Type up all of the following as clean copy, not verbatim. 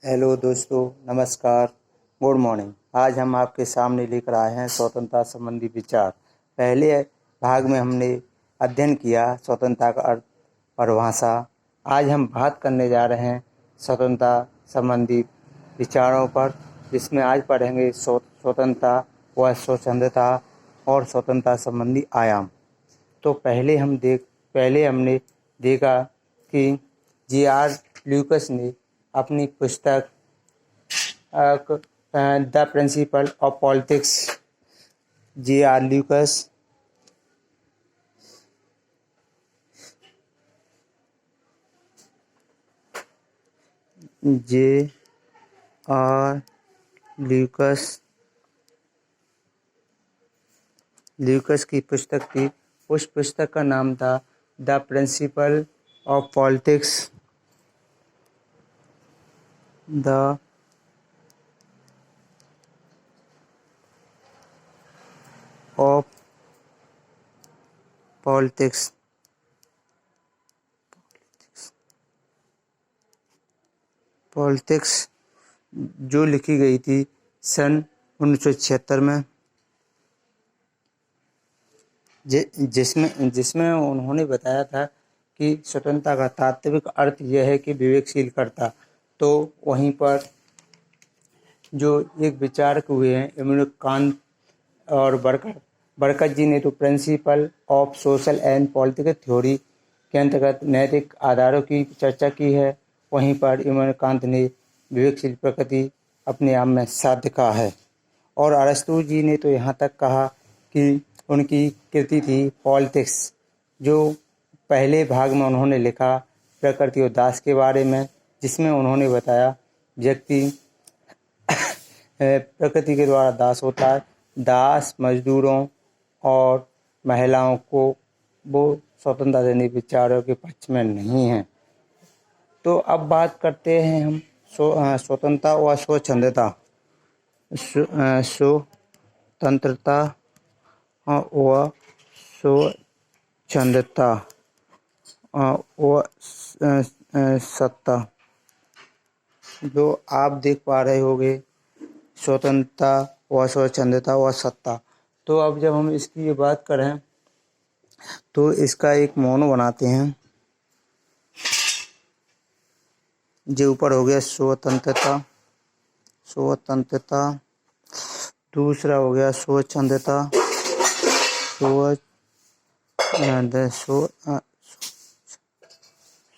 Hello दोस्तों, नमस्कार, good morning. आज हम आपके सामने लेकर आए हैं स्वतंत्रता संबंधी विचार। पहले भाग में हमने अध्ययन किया स्वतंत्रता का अर्थ, परिभाषा। आज हम बात करने जा रहे हैं स्वतंत्रता संबंधी विचारों पर, जिसमें आज पढ़ेंगे स्वतंत्रता व स्वच्छंदता और स्वतंत्रता संबंधी आयाम। तो पहले हमने देखा कि G.R. ल्यूकस ने अपनी पुस्तक the principle of politics, G.R. Lucas J.R. Lucas की पुस्तक थी। उस पुस्तक का नाम था the principle of politics, the of politics. जो लिखी गई थी सन 1976 में, जिसमें उन्होंने बताया था कि स्वतंत्रता का तात्विक अर्थ यह है कि विवेकशील करता। तो वहीं पर जो एक विचारक हुए हैं इमैनुअल कांत और बरकत जी ने तो principle of social and political theory के अंतर्गत नैतिक आधारों की चर्चा की है। वहीं पर इमैनुअल कांत ने विवेकशील प्रकृति अपने आप में साध्य कहा है। और अरस्तु जी ने तो यहाँ तक कहा कि उनकी कृति थी पॉलिटिक्स, जो पहले भाग में उन्होंने लिखा प्रकृति और दास के बारे में, जिसमें उन्होंने बताया व्यक्ति प्रकृति के द्वारा दास होता है। दास मजदूरों और महिलाओं को वो स्वतंत्रता देने विचारों के पक्ष में नहीं है। तो अब बात करते हैं हम स्वतंत्रता व स्वच्छंदता। स्वतंत्रता व स्वच्छंदता व सत्ता, जो आप देख पा रहे होंगे स्वतंत्रता व स्वच्छंदता व सत्ता। तो अब जब हम इसकी बात करें तो इसका एक मोनो बनाते हैं। जो ऊपर हो गया स्वतंत्रता, दूसरा हो गया स्वच्छंदता,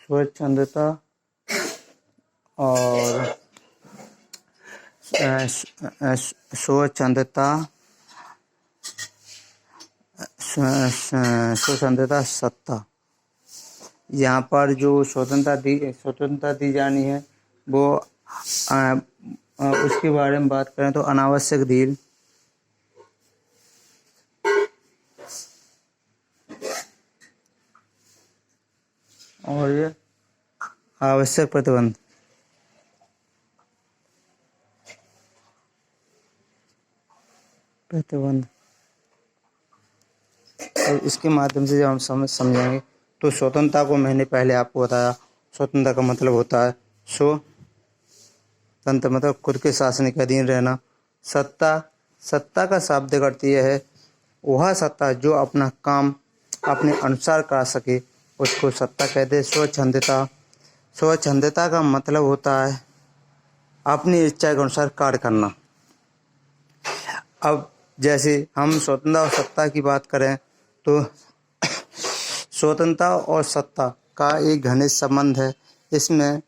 स्वच्छंदता और स्वच्छंदता सत्ता। यहाँ पर जो स्वतंत्रता दी जानी है वो उसके बारे में बात करें तो अनावश्यक ढील, और ये आवश्यक प्रतिबंध। तो इसके माध्यम से जब हम समझेंगे तो स्वतंत्रता को मैंने पहले आपको बताया। स्वतंत्रता का मतलब होता है स्वतंत्र, मतलब खुद के शासन के अधीन रहना। सत्ता का शाब्दिक अर्थ यह है वह सत्ता जो अपना काम अपने अनुसार कर सके, उसको सत्ता कहते हैं। स्वच्छंदता का मतलब होता है अपनी इच्छा के अनुसार कार्य करना। अब जैसे हम स्वतंत्रता और सत्ता की बात करें तो स्वतंत्रता और सत्ता का एक घनिष्ठ संबंध है। इसमें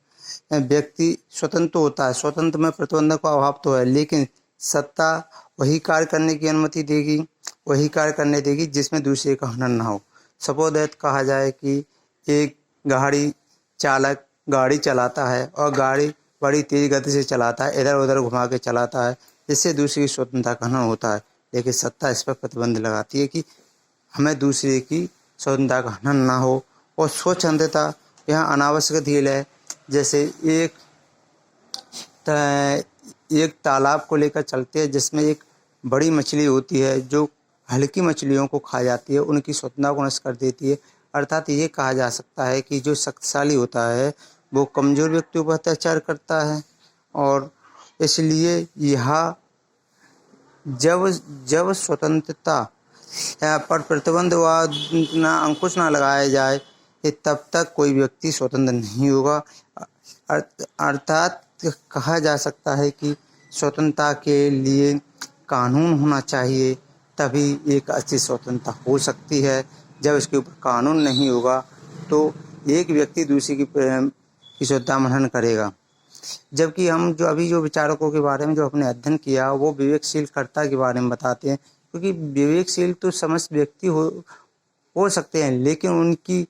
व्यक्ति स्वतंत्र होता है, स्वतंत्र में प्रतिबंधक का अभाव तो है, लेकिन सत्ता वही कार्य करने की अनुमति देगी, वही कार्य करने देगी जिसमें दूसरे का हनन ना हो। सपोज दैट कहा जाए कि एक गाड़ी चालक गाड़ी चलाता है और गाड़ी बड़ी तेज गति से चलाता है, इधर उधर घुमा के चलाता है, जिससे दूसरी की स्वतंत्रता का हनन होता है। लेकिन सत्ता इस पर प्रतिबंध लगाती है कि हमें दूसरे की स्वतंत्रता का हनन ना हो। और स्वच्छंदता यहाँ अनावश्यक ढील है। जैसे एक तालाब को लेकर चलते हैं जिसमें एक बड़ी मछली होती है जो हल्की मछलियों को खा जाती है, उनकी स्वतंत्रता को नष्ट कर देती है। अर्थात ये कहा जा सकता है कि जो शक्तिशाली होता है वो कमज़ोर व्यक्तियों पर अत्याचार करता है और इसलिए यह जब स्वतंत्रता पर प्रतिबंध व अंकुश न लगाया जाए तब तक कोई व्यक्ति स्वतंत्र नहीं होगा। अर्थात कहा जा सकता है कि स्वतंत्रता के लिए कानून होना चाहिए, तभी एक अच्छी स्वतंत्रता हो सकती है। जब इसके ऊपर कानून नहीं होगा तो एक व्यक्ति दूसरे की स्वतंत्रता मनन करेगा। जबकि हम जो विचारकों के बारे में जो अपने अध्ययन किया वो विवेकशीलकर्ता के बारे में बताते हैं, क्योंकि विवेकशील तो समस्त व्यक्ति हो सकते हैं, लेकिन उनकी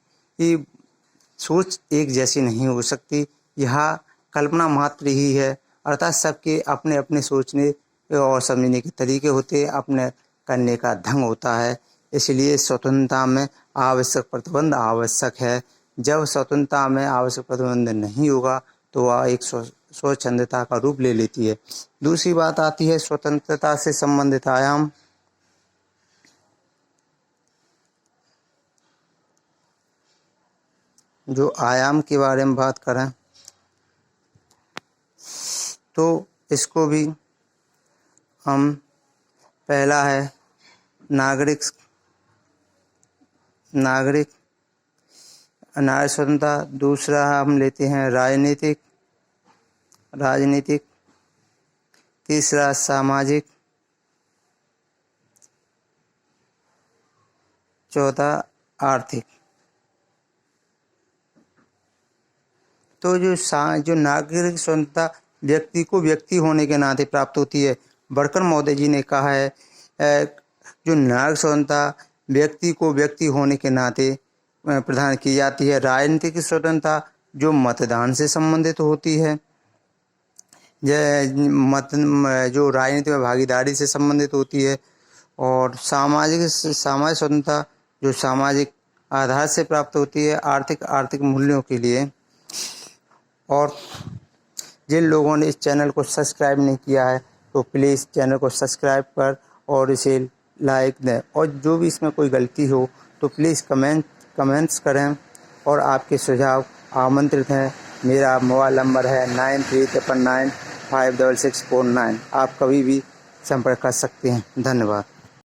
सोच एक जैसी नहीं हो सकती। यह कल्पना मात्र ही है, अर्थात सबके अपने अपने सोचने और समझने के तरीके होते हैं, अपने करने का ढंग होता है। इसलिए स्वतंत्रता में आवश्यक प्रतिबंध आवश्यक है। जब स्वतंत्रता में आवश्यक प्रतिबंध नहीं होगा तो वह एक स्वच्छंदता का रूप ले लेती है। दूसरी बात आती है स्वतंत्रता से संबंधित आयाम। जो आयाम के बारे में बात करें तो इसको भी हम, पहला है नागरिक स्वतंत्रता, दूसरा हम लेते हैं राजनीतिक, तीसरा सामाजिक, चौथा आर्थिक। तो जो नागरिक स्वतंत्रता व्यक्ति को व्यक्ति होने के नाते प्राप्त होती है। बर्कन महोदय जी ने कहा है जो नागरिक स्वतंत्रता व्यक्ति को व्यक्ति होने के नाते प्रदान की जाती है। राजनीतिक स्वतंत्रता जो मतदान से संबंधित होती है, जो राजनीति में भागीदारी से संबंधित होती है। और सामाजिक स्वतंत्रता जो सामाजिक आधार से प्राप्त होती है, आर्थिक मूल्यों के लिए। और जिन लोगों ने इस चैनल को सब्सक्राइब नहीं किया है तो प्लीज़ चैनल को सब्सक्राइब कर और इसे लाइक दें, और जो भी इसमें कोई गलती हो तो प्लीज़ कमेंट्स करें और आपके सुझाव आमंत्रित हैं। मेरा मोबाइल नंबर है 9399956649। आप कभी भी संपर्क कर सकते हैं। धन्यवाद।